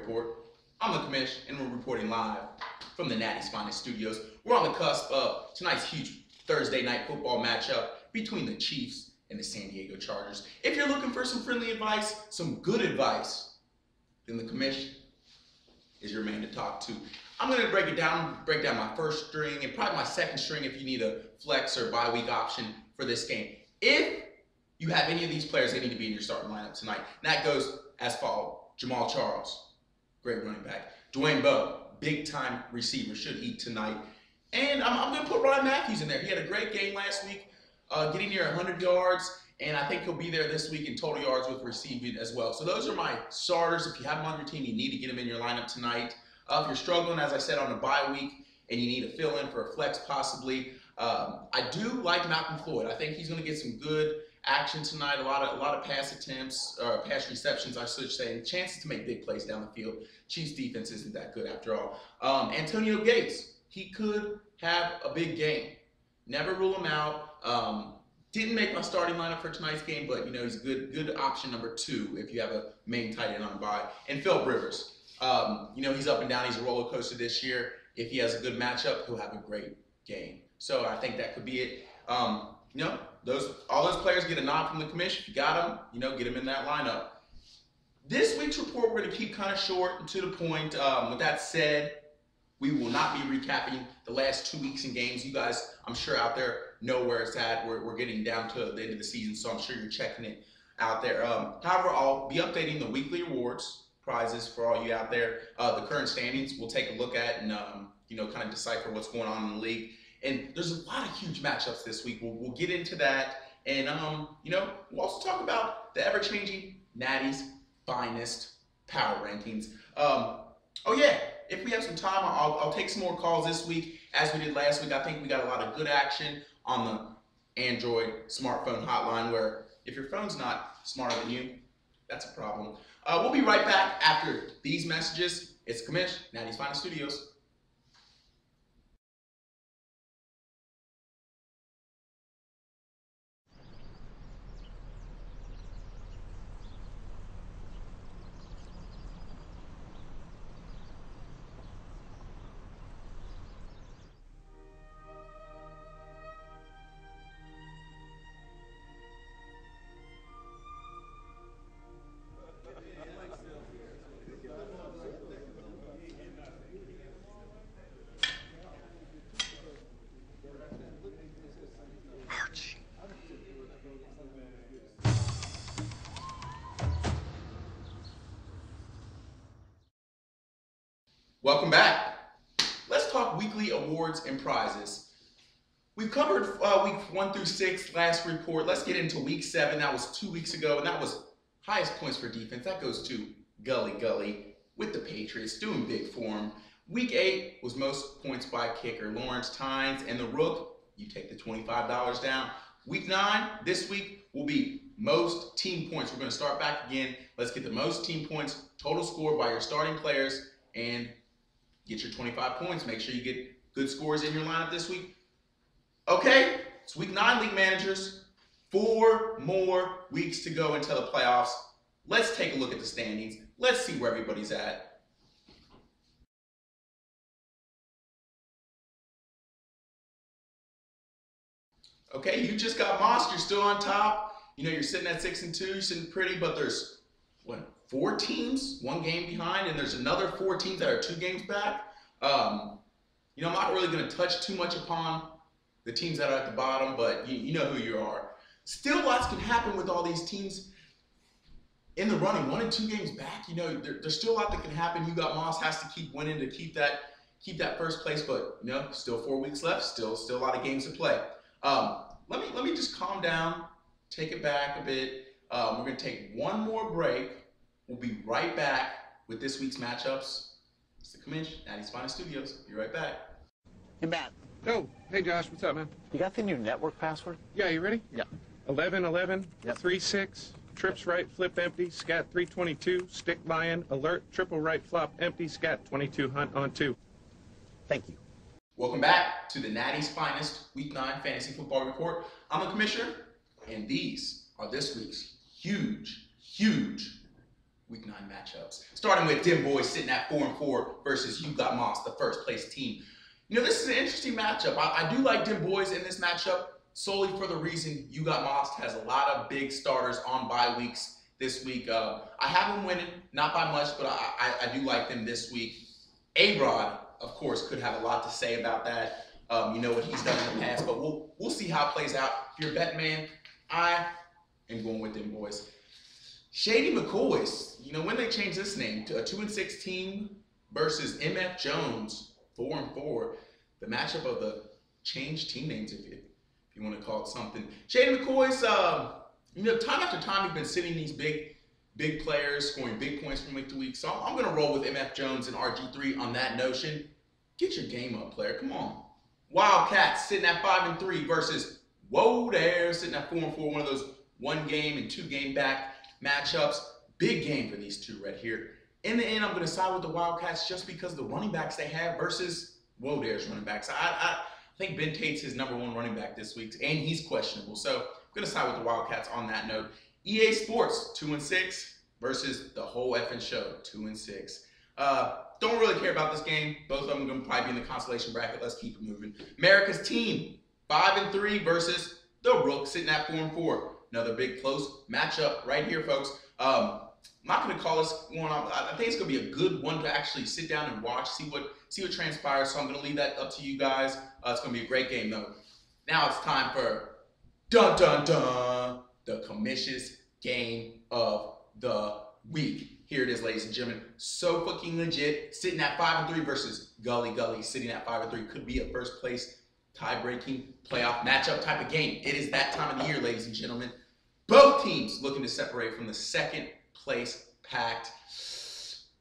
Report. I'm the commish, and we're reporting live from the Nati's Finest Studios. We're on the cusp of tonight's huge Thursday night football matchup between the Chiefs and the San Diego Chargers. If you're looking for some friendly advice, some good advice, then the commish is your man to talk to. I'm going to break down my first string and probably my second string if you need a flex or bye week option for this game. If you have any of these players, they need to be in your starting lineup tonight. And that goes as follows. Jamal Charles, great running back. Dwayne Bowe, big time receiver, should eat tonight. And I'm going to put Ryan Matthews in there. He had a great game last week, getting near 100 yards. And I think he'll be there this week in total yards with receiving as well. So those are my starters. If you have them on your team, you need to get them in your lineup tonight. If you're struggling, as I said, on a bye week and you need to fill in for a flex possibly, I do like Malcolm Floyd. I think he's going to get some good action tonight. A lot of pass attempts, pass receptions, I should say, and chances to make big plays down the field. Chiefs defense isn't that good after all. Antonio Gates, he could have a big game. Never rule him out. Didn't make my starting lineup for tonight's game, but he's a good option number 2 if you have a main tight end on bye. And Philip Rivers, he's up and down. He's a roller coaster this year. If he has a good matchup, he'll have a great game. So I think that could be it. All those players get a nod from the commission. If you got them, get them in that lineup. This week's report, we're going to keep kind of short and to the point. With that said, we will not be recapping the last 2 weeks in games. You guys, I'm sure out there know where it's at. We're getting down to the end of the season, so I'm sure you're checking it out there. However, I'll be updating the weekly awards, prizes for all you out there. The current standings we'll take a look at and kind of decipher what's going on in the league. And there's a lot of huge matchups this week. We'll get into that, and we'll also talk about the ever-changing Nati's Finest Power Rankings. Oh yeah, if we have some time, I'll take some more calls this week as we did last week. I think we got a lot of good action on the Android smartphone hotline, where if your phone's not smarter than you, that's a problem. We'll be right back after these messages. It's Commish, Nati's Finest Studios. Welcome back. Let's talk weekly awards and prizes. We've covered week 1 through 6 last report. Let's get into week 7. That was 2 weeks ago, and that was highest points for defense. That goes to Gully with the Patriots, doing big for him. Week 8 was most points by kicker Lawrence Tynes, and the Rook, you take the $25 down. Week 9, this week, will be most team points. We're going to start back again. Let's get the most team points, total score by your starting players, and get your 25 points. Make sure you get good scores in your lineup this week. Okay, it's week 9, league managers. 4 more weeks to go until the playoffs. Let's take a look at the standings. Let's see where everybody's at. Okay, you just got Moss. You're still on top. You're sitting at 6-2. You're sitting pretty, but there's 4 teams, 1 game behind, and there's another 4 teams that are 2 games back. I'm not really going to touch too much upon the teams that are at the bottom, but you know who you are. Still, lots can happen with all these teams in the running. 1 and 2 games back, there's still a lot that can happen. You got Moss has to keep winning to keep that first place, but still 4 weeks left. Still a lot of games to play. Let me just calm down, take it back a bit. We're going to take 1 more break. We'll be right back with this week's matchups. It's the Commish, Nati's Finest Studios. Be right back. Hey, Matt. Oh, hey, Josh. What's up, man? You got the new network password? Yeah, you ready? Yeah. 1111, Yep. 36, trips right, flip empty, scat 322, stick lion, alert, triple right, flop empty, scat 22, hunt on 2. Thank you. Welcome back to the Nati's Finest Week 9 Fantasy Football Report. I'm the Commissioner, and these are this week's huge Week 9 matchups. Starting with Dem Boys sitting at 4-4 versus You Got Moss, the first place team. You know, this is an interesting matchup. I do like Dem Boys in this matchup solely for the reason You Got Moss has a lot of big starters on bye weeks this week. I have them winning, not by much, but I do like them this week. A-Rod, of course, could have a lot to say about that. You know what he's done in the past, but we'll see how it plays out. If you're a bet man, I am going with Dem Boys. Shady McCoys, you know, when they changed this name to a 2-6 team versus MF Jones, 4-4, the matchup of the changed team names, if you want to call it something. Shady McCoys, you know, time after time, he's been sitting these big players, scoring big points from week to week. So I'm going to roll with MF Jones and RG3 on that notion. Get your game up, player. Come on. Wildcats sitting at 5-3 versus Whoa There sitting at 4-4, one of those 1 game and 2 game back matchups. Big game for these two right here. In the end, I'm going to side with the Wildcats just because of the running backs they have versus Whoa There's running backs. I think Ben Tate's his #1 running back this week, and he's questionable. So I'm going to side with the Wildcats on that note. EA Sports, 2-6 versus the whole effing show, 2-6. Don't really care about this game. Both of them are going to probably be in the consolation bracket. Let's keep it moving. America's Team, 5-3 versus the Rook sitting at 4-4. Another big close matchup right here, folks. I'm not going to call this one on. I think it's going to be a good one to actually sit down and watch, see what transpires. So I'm going to leave that up to you guys. It's going to be a great game, though. Now it's time for dun dun dun, the commission's game of the week. Here it is, ladies and gentlemen. So fucking legit. Sitting at 5-3 versus Gully Gully sitting at 5-3. Could be a first place tie-breaking playoff matchup type of game. It is that time of the year, ladies and gentlemen. Both teams looking to separate from the second place packed.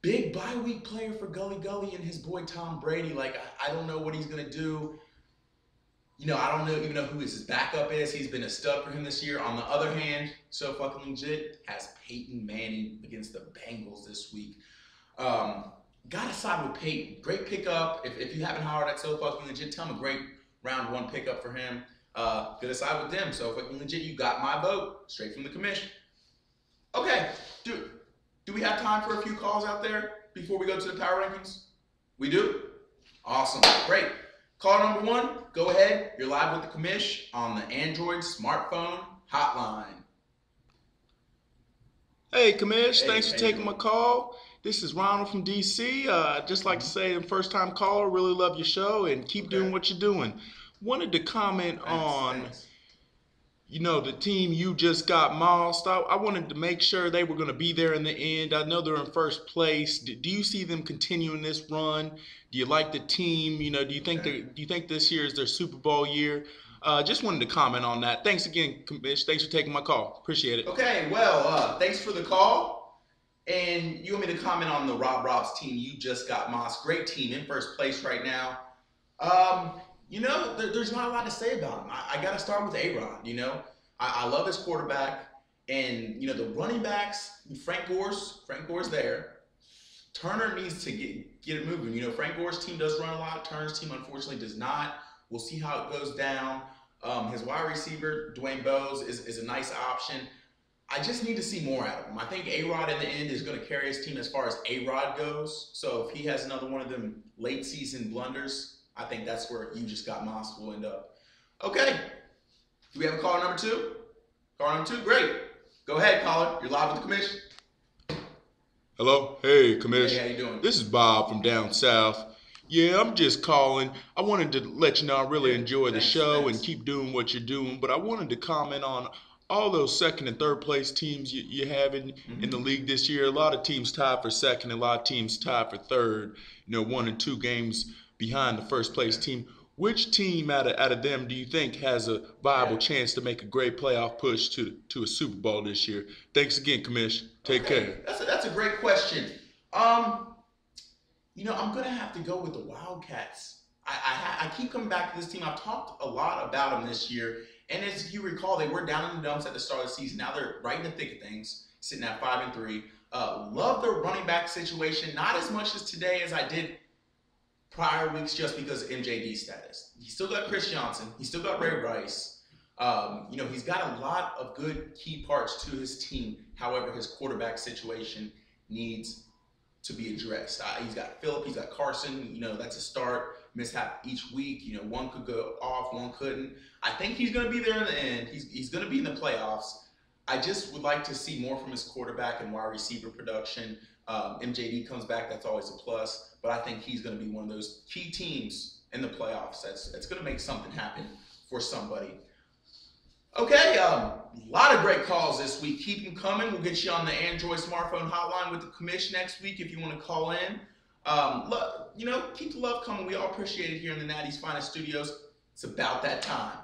Big bye week player for Gully Gully and his boy Tom Brady. Like, I don't know what he's going to do. You know, I don't even know who his backup is. He's been a stud for him this year. On the other hand, so fucking legit, has Peyton Manning against the Bengals this week. Gotta side with Peyton. Great pickup. If you haven't hired that so fucking legit, tell him a great round 1 pickup for him. Gonna side with them. So fucking legit, you got my vote straight from the commission. Okay, dude. Do we have time for a few calls out there before we go to the power rankings? We do? Awesome. Great. Call number 1, go ahead. You're live with the commish on the Android smartphone hotline. Hey, commish. Hey, thanks for taking my call. This is Ronald from DC. Just like to say, first time caller, really love your show and keep doing what you're doing. Wanted to comment on, you know, the team You Just Got Mossed. I wanted to make sure they were going to be there in the end. I know they're in first place. Do you see them continuing this run? Do you like the team? You know, do you think this year is their Super Bowl year? Just wanted to comment on that. Thanks again, commish. Thanks for taking my call. Appreciate it. Okay, well, thanks for the call. And you want me to comment on the Rob's team, You Just Got Mossed. Great team in first place right now. You know, there's not a lot to say about him. I got to start with A-Rod, you know. I love his quarterback. And, you know, the running backs, Frank Gore's there. Turner needs to get it moving. You know, Frank Gore's team does run a lot. Turner's team, unfortunately, does not. We'll see how it goes down. His wide receiver, Dwayne Bowes, is a nice option. I just need to see more out of him. I think A-Rod in the end is going to carry his team as far as A-Rod goes. So if he has another one of them late season blunders, I think that's where You Just Got Mossed will end up. Okay. Do we have a caller number 2? Caller number 2? Great. Go ahead, caller. You're live with the commission. Hello? Hey, commish. Hey, how you doing? This is Bob from down south. Yeah, I'm just calling. I wanted to let you know I really enjoy the show and keep doing what you're doing, but I wanted to comment on all those second and third place teams you have in the league this year. A lot of teams tied for second, a lot of teams tied for third, you know, 1 and 2 games behind the first place team. Which team out of them do you think has a viable chance to make a great playoff push to a Super Bowl this year? Thanks again, commish. Take care. That's a great question. You know, I'm going to have to go with the Wildcats. I keep coming back to this team. I've talked a lot about them this year. And as you recall, they were down in the dumps at the start of the season. Now they're right in the thick of things, sitting at 5-3. Love their running back situation. Not as much as today as I did prior weeks just because of MJD status. He's still got Chris Johnson. He's still got Ray Rice. You know, he's got a lot of good key parts to his team. However, his quarterback situation needs to be addressed. He's got Phillip, he's got Carson. That's a start. Mishap each week. One could go off, one couldn't. I think he's going to be there in the end. He's going to be in the playoffs. I just would like to see more from his quarterback and wide receiver production. MJD comes back, that's always a plus. But I think he's going to be one of those key teams in the playoffs. That's going to make something happen for somebody. Okay, a lot of great calls this week. Keep them coming. We'll get you on the Android smartphone hotline with the commission next week if you want to call in. Keep the love coming. We all appreciate it here in the Natty's Finest Studios. It's about that time.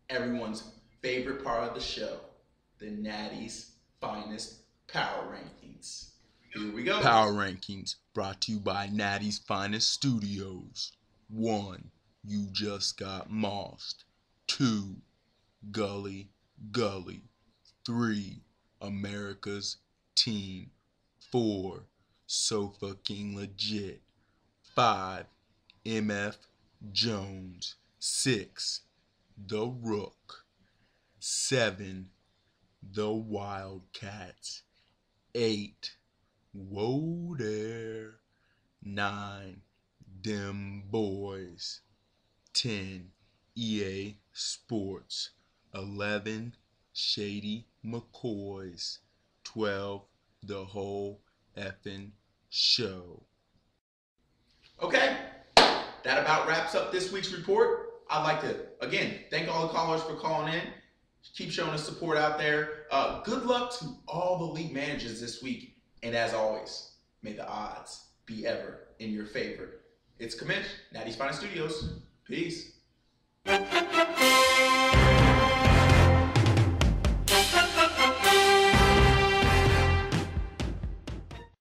Everyone's favorite part of the show, the Natty's Finest Power Rankings. Here we go. Power Rankings brought to you by Natty's Finest Studios. 1. You just got mossed. 2. Gully Gully. 3. America's Team. 4. So fucking legit. 5. MF Jones. 6. The Rook. 7. The Wildcats. 8. Whoa there. 9. Dem Boys. 10. EA Sports. 11. Shady McCoys. 12. The whole effing show. Okay, that about wraps up this week's report. I'd like to, again, thank all the callers for calling in. Keep showing us support out there. Good luck to all the league managers this week. And as always, may the odds be ever in your favor. It's Kamish, Natty's Finest Studios. Peace.